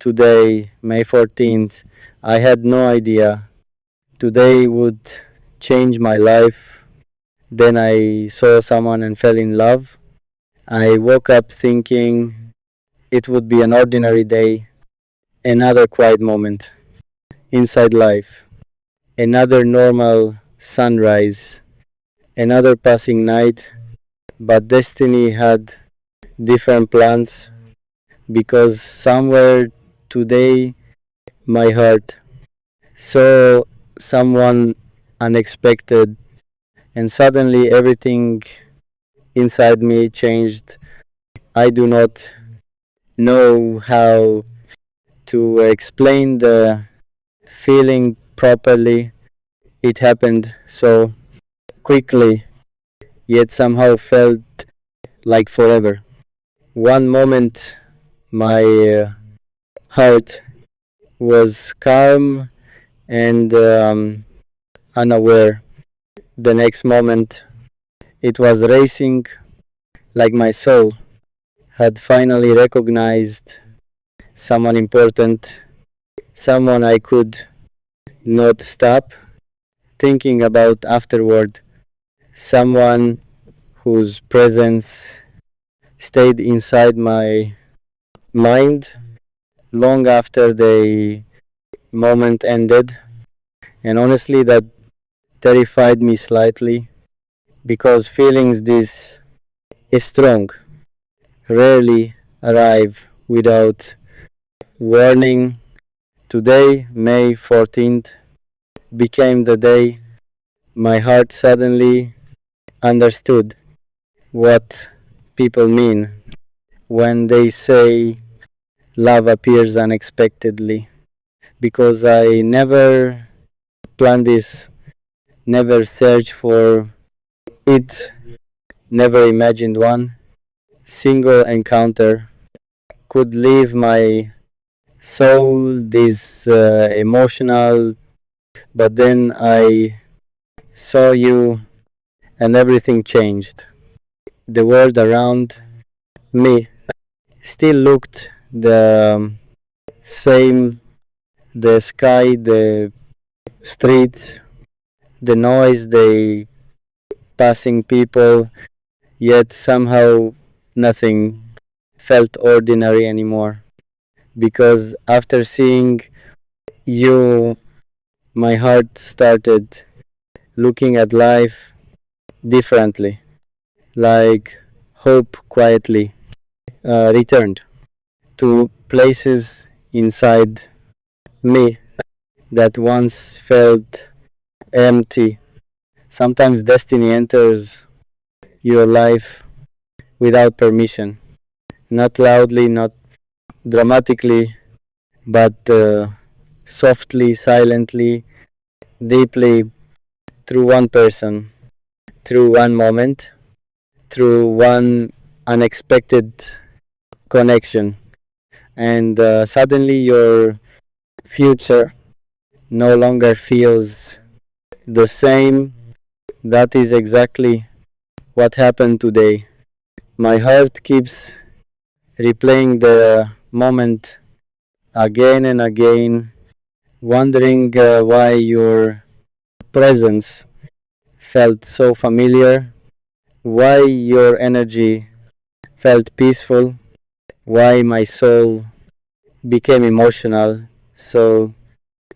today, May 14th, I had no idea today would change my life. Then I saw someone and fell in love. I woke up thinking it would be an ordinary day, another quiet moment inside life, another normal sunrise, another passing night. But destiny had different plans because somewhere today my heart saw someone unexpected, and suddenly everything inside me changed. I do not know how to explain the feeling properly. It happened so quickly, yet somehow felt like forever. One moment, my heart was calm and unaware. The next moment, it was racing like my soul had finally recognized someone important, someone I could not stop thinking about afterward, someone whose presence stayed inside my mind long after the moment ended. And honestly, that terrified me slightly because feelings this strong rarely arrive without warning. Today, May 14th, became the day my heart suddenly understood what people mean when they say love appears unexpectedly. Because I never planned this, never searched for it, never imagined one single encounter could leave my soul this emotional. But then I saw you and everything changed. The world around me still looked the same, the sky, the streets, the noise, the passing people, yet somehow nothing felt ordinary anymore. Because after seeing you, my heart started looking at life differently, like hope quietly returned to places inside me that once felt empty. Sometimes destiny enters your life without permission, not loudly, not dramatically, but softly, silently, deeply, through one person, through one moment, through one unexpected connection. And suddenly your future no longer feels the same. That is exactly what happened today. My heart keeps replaying the moment again and again, wondering why your presence felt so familiar, why your energy felt peaceful, why my soul became emotional so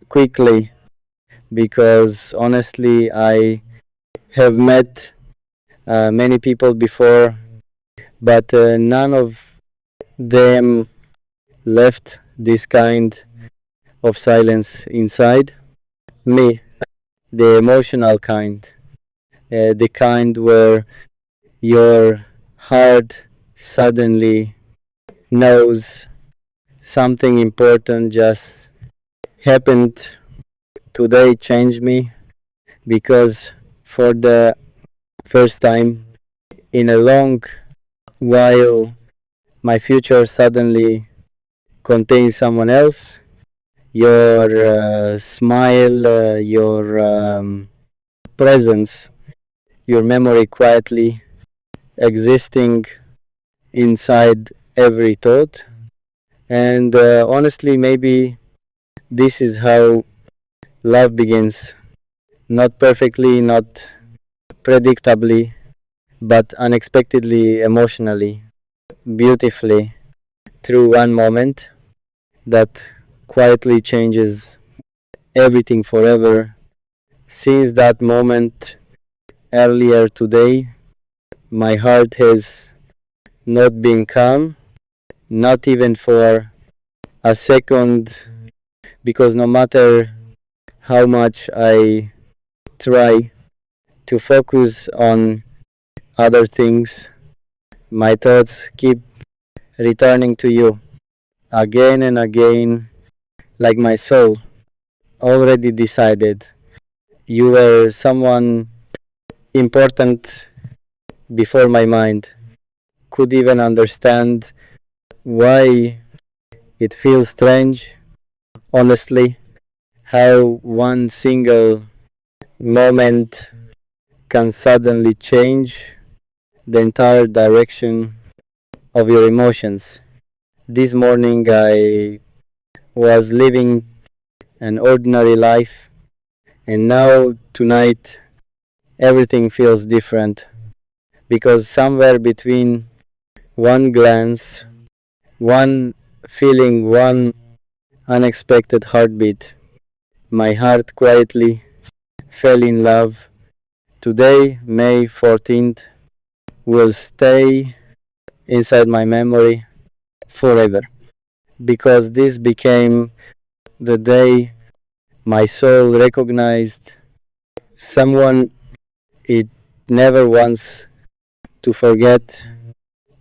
quickly. Because honestly, I have met many people before, but none of them left this kind of silence inside me, the emotional kind, the kind where your heart suddenly knows something important just happened today, changed me, because for the first time in a long while, my future suddenly contains someone else. Your smile, your presence, your memory quietly existing inside every thought. And honestly, maybe this is how love begins. Not perfectly, not predictably, but unexpectedly, emotionally, beautifully, through one moment that quietly changes everything forever. Since that moment earlier today, my heart has not been calm, not even for a second, because no matter how much I try to focus on other things, my thoughts keep returning to you again and again, like my soul already decided you were someone important before my mind could even understand why it feels strange, honestly, how one single moment can suddenly change the entire direction of your emotions. This morning I was living an ordinary life, and now tonight everything feels different because somewhere between one glance, one feeling, one unexpected heartbeat, my heart quietly fell in love. Today, May 14th, will stay inside my memory forever because this became the day my soul recognized someone it never wants to forget.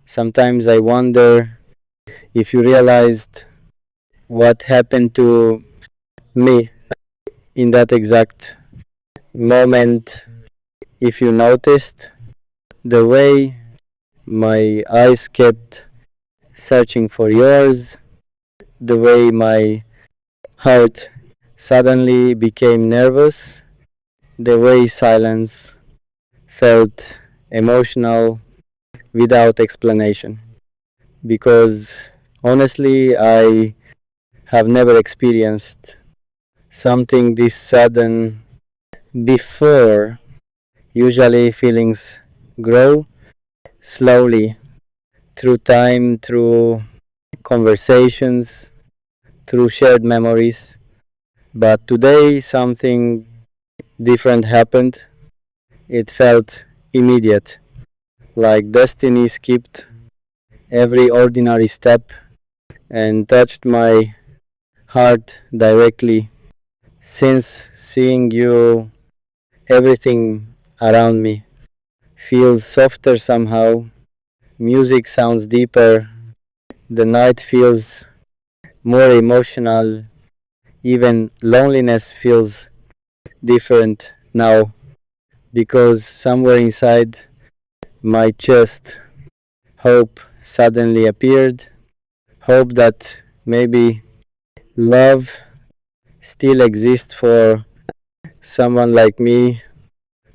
Sometimes I wonder if you realized what happened to me in that exact moment, if you noticed the way my eyes kept searching for yours, the way my heart suddenly became nervous, the way silence felt emotional without explanation. Because honestly, I have never experienced something this sudden before. Usually, feelings grow slowly through time, through conversations, through shared memories. But today, something different happened. It felt immediate, like destiny skipped every ordinary step and touched my heart directly. Since seeing you, everything around me feels softer somehow. Music sounds deeper. The night feels more emotional. Even loneliness feels different now because somewhere inside my chest, hope suddenly appeared. Hope that maybe love still exists for someone like me.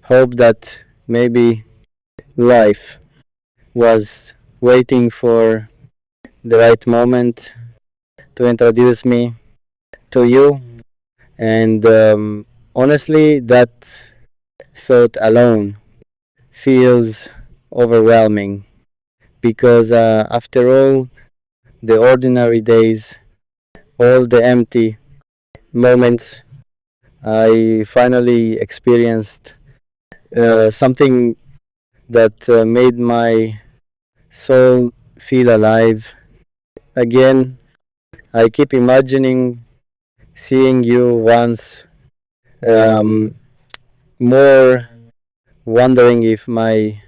Hope that maybe life was waiting for the right moment to introduce me to you. And honestly, that thought alone feels overwhelming because after all the ordinary days, all the empty moments, I finally experienced something that made my soul feel alive again. I keep imagining seeing you once um, more, wondering if my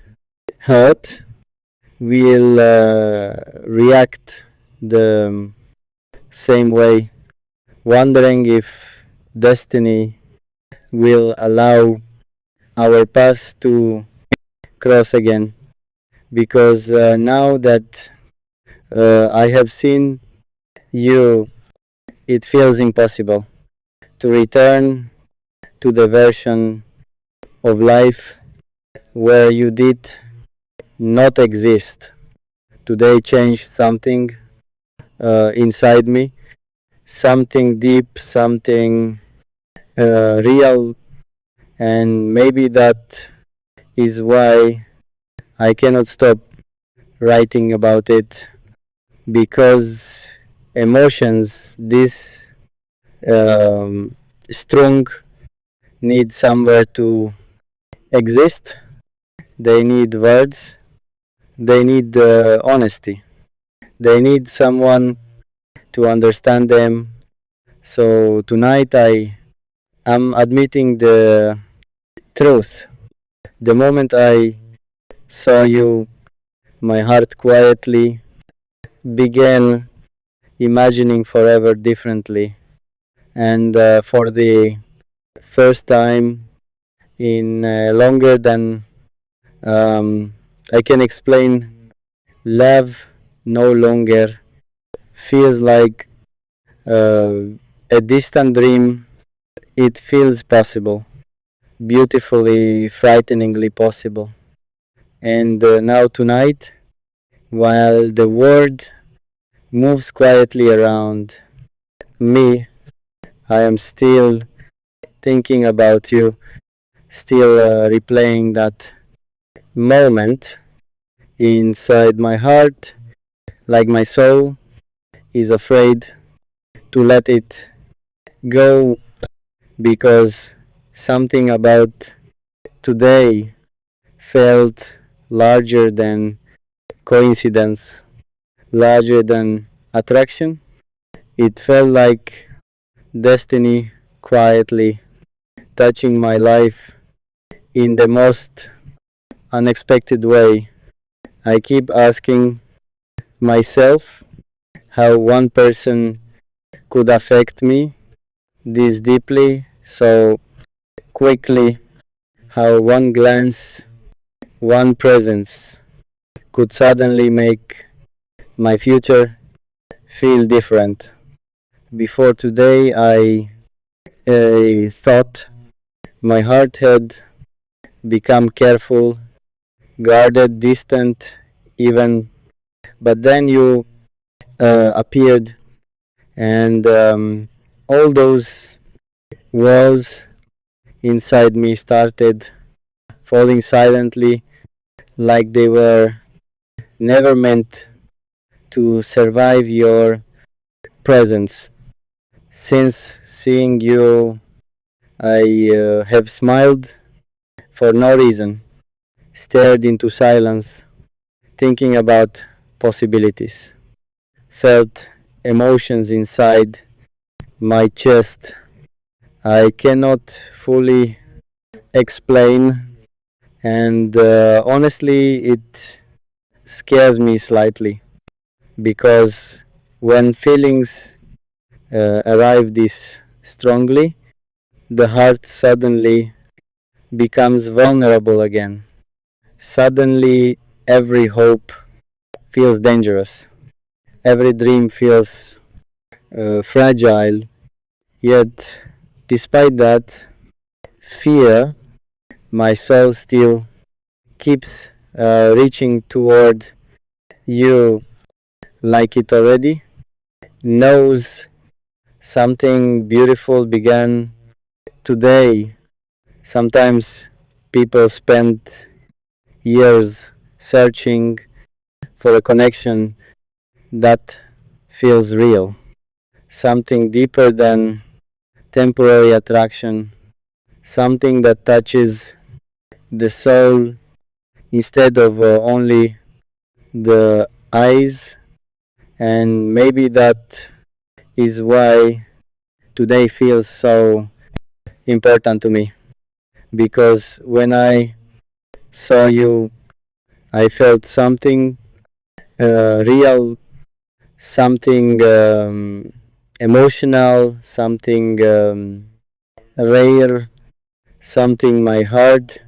heart will react the same way, wondering if destiny will allow our paths to cross again. Because now that I have seen you, it feels impossible to return to the version of life where you did not exist. Today changed something inside me, something deep, something real, and maybe that is why I cannot stop writing about it, because emotions this um, strong need somewhere to exist. They need words, they need honesty, they need someone to understand them. So tonight I am admitting the truth. The moment I saw you, my heart quietly began imagining forever differently. And for the first time in longer than I can explain, love no longer feels like uh, a distant dream. It feels possible, beautifully, frighteningly possible. And now, tonight, while the world moves quietly around me, I am still thinking about you, still replaying that moment inside my heart, like my soul is afraid to let it go, because something about today felt larger than coincidence, larger than attraction. It felt like destiny quietly touching my life in the most unexpected way. I keep asking myself how one person could affect me this deeply, so quickly, how one glance, one presence could suddenly make my future feel different. Before today, I thought my heart had become careful, guarded, distant, even, but then you appeared, and all those walls inside me started falling silently, like they were never meant to survive your presence. Since seeing you, I have smiled for no reason, stared into silence, thinking about possibilities, felt emotions inside my chest I cannot fully explain, and honestly, it scares me slightly, because when feelings arrive this strongly, the heart suddenly becomes vulnerable again. Suddenly, every hope feels dangerous, every dream feels fragile. Yet, despite that fear, my soul still keeps reaching toward you, like it already knows something beautiful began today. Sometimes people spend years searching for a connection that feels real, something deeper than temporary attraction, something that touches the soul instead of only the eyes. And maybe that is why today feels so important to me, because when I saw you, I felt something real, something emotional, something rare, something my heart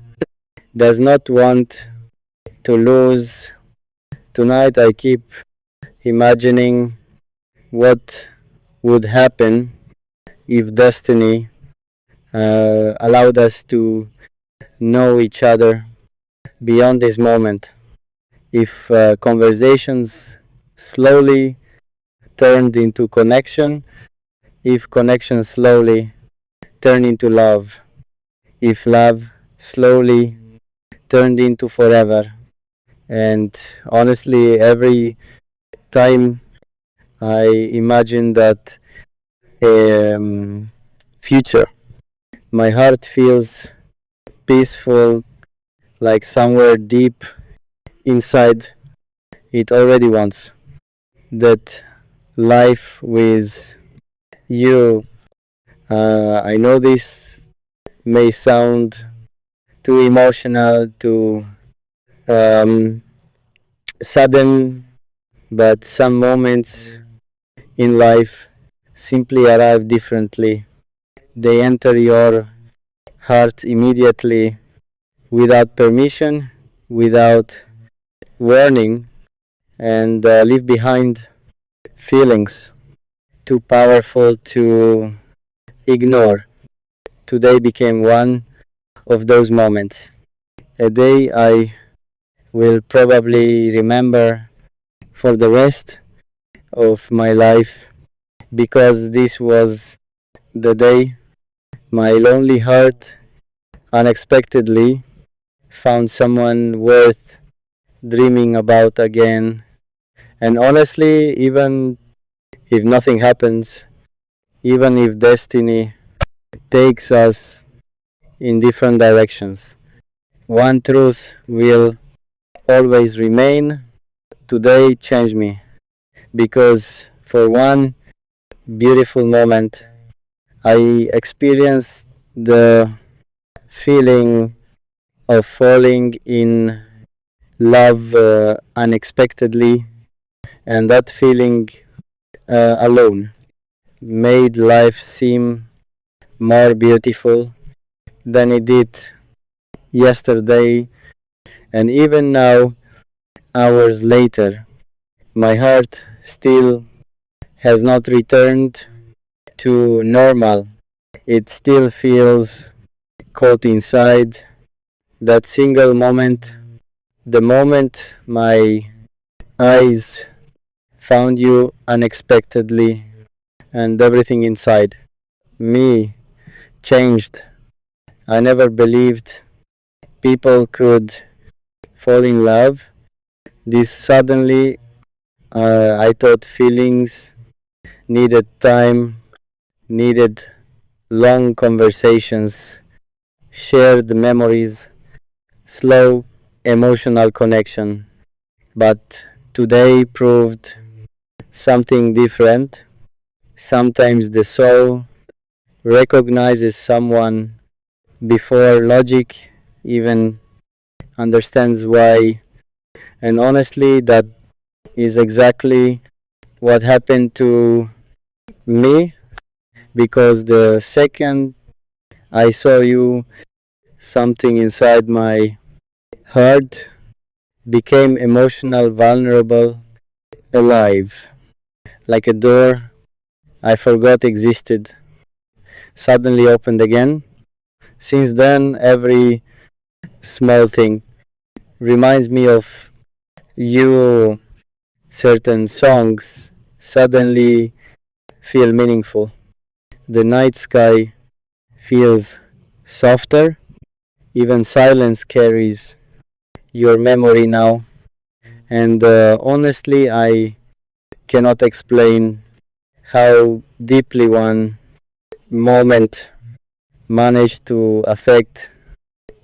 does not want to lose. Tonight I keep imagining what would happen if destiny allowed us to know each other beyond this moment. If conversations slowly turned into connection, if connection slowly turned into love, if love slowly turned into forever. And honestly, every time I imagine that future, my heart feels peaceful, like somewhere deep inside it already wants that life with you. I know this may sound too emotional, too um, sudden, but some moments in life simply arrive differently. They enter your heart immediately, without permission, without warning, and leave behind feelings too powerful to ignore. Today became one of those moments. A day I will probably remember for the rest of my life, because this was the day my lonely heart unexpectedly found someone worth dreaming about again. And honestly, even if nothing happens, even if destiny takes us in different directions, one truth will always remain: today changed me. Because for one beautiful moment, I experienced the feeling of falling in love unexpectedly, and that feeling alone made life seem more beautiful than it did yesterday. And even now, hours later, my heart still has not returned to normal. It still feels caught inside that single moment, the moment my eyes found you unexpectedly, and everything inside me changed. I never believed people could fall in love this suddenly. I thought feelings needed time, needed long conversations, shared memories, slow emotional connection. But today proved something different. Sometimes the soul recognizes someone before logic even understands why. And honestly, that is exactly what happened to me, because the second I saw you, something inside my heart became emotional, vulnerable, alive, like a door I forgot existed suddenly opened again. Since then, every small thing reminds me of you. Certain songs suddenly feel meaningful. The night sky feels softer. Even silence carries your memory now. And honestly, I cannot explain how deeply one moment managed to affect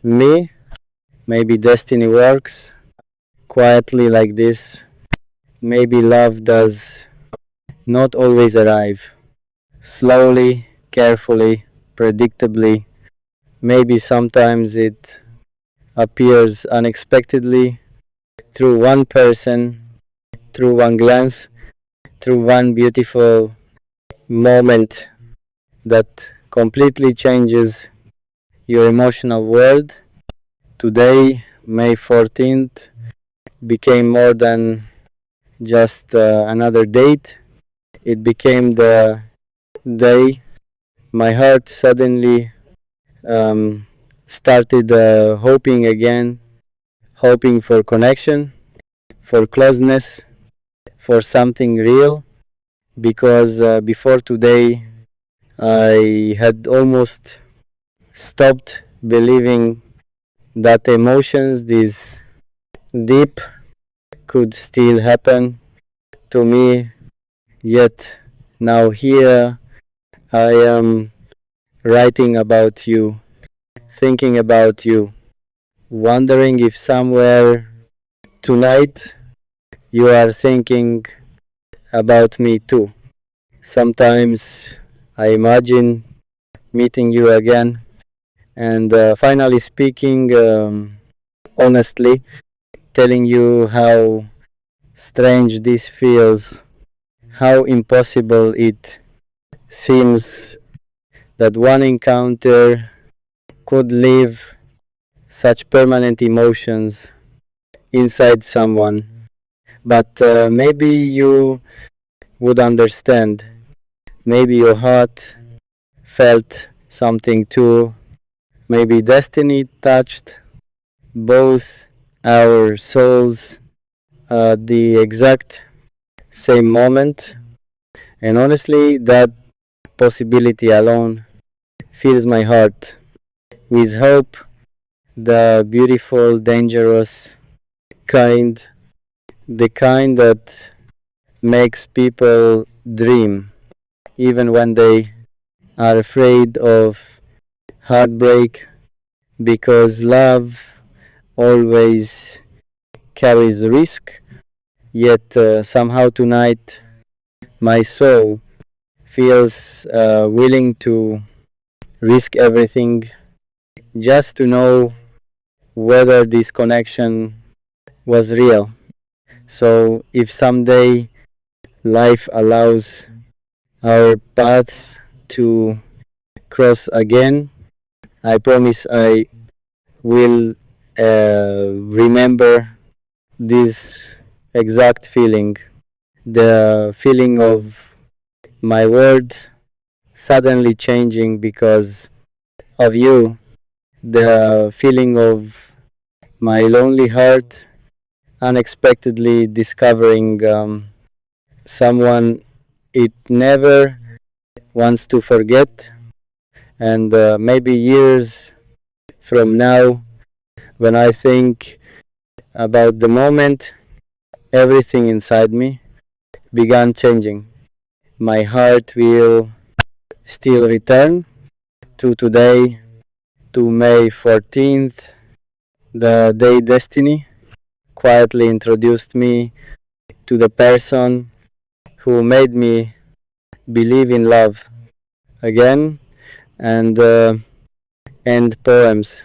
me. Maybe destiny works quietly like this. Maybe love does not always arrive. Slowly, carefully, predictably. Maybe sometimes it appears unexpectedly, through one person, through one glance, through one beautiful moment that completely changes your emotional world. Today, May 14th, became more than just another date. It became the day my heart suddenly um, started hoping again, hoping for connection, for closeness, for something real. because before today I had almost stopped believing that emotions this deep could still happen to me. Yet now here I am writing about you, thinking about you, wondering if somewhere tonight you are thinking about me too. Sometimes I imagine meeting you again and finally speaking honestly, telling you how strange this feels, how impossible it seems that one encounter could leave such permanent emotions inside someone. But maybe you would understand. Maybe your heart felt something too. Maybe destiny touched both our souls at the exact same moment. And honestly, that possibility alone fills my heart with hope, the beautiful, dangerous kind, the kind that makes people dream even when they are afraid of heartbreak, because love always carries risk. Yet somehow tonight my soul feels willing to risk everything just to know whether this connection was real. So if someday life allows our paths to cross again, I promise I will remember this exact feeling, the feeling of my world suddenly changing because of you, the feeling of my lonely heart unexpectedly discovering someone it never wants to forget, and maybe years from now, when I think about the moment everything inside me began changing, my heart will still return to today, to May 14th, the day destiny quietly introduced me to the person who made me believe in love again, and end poems.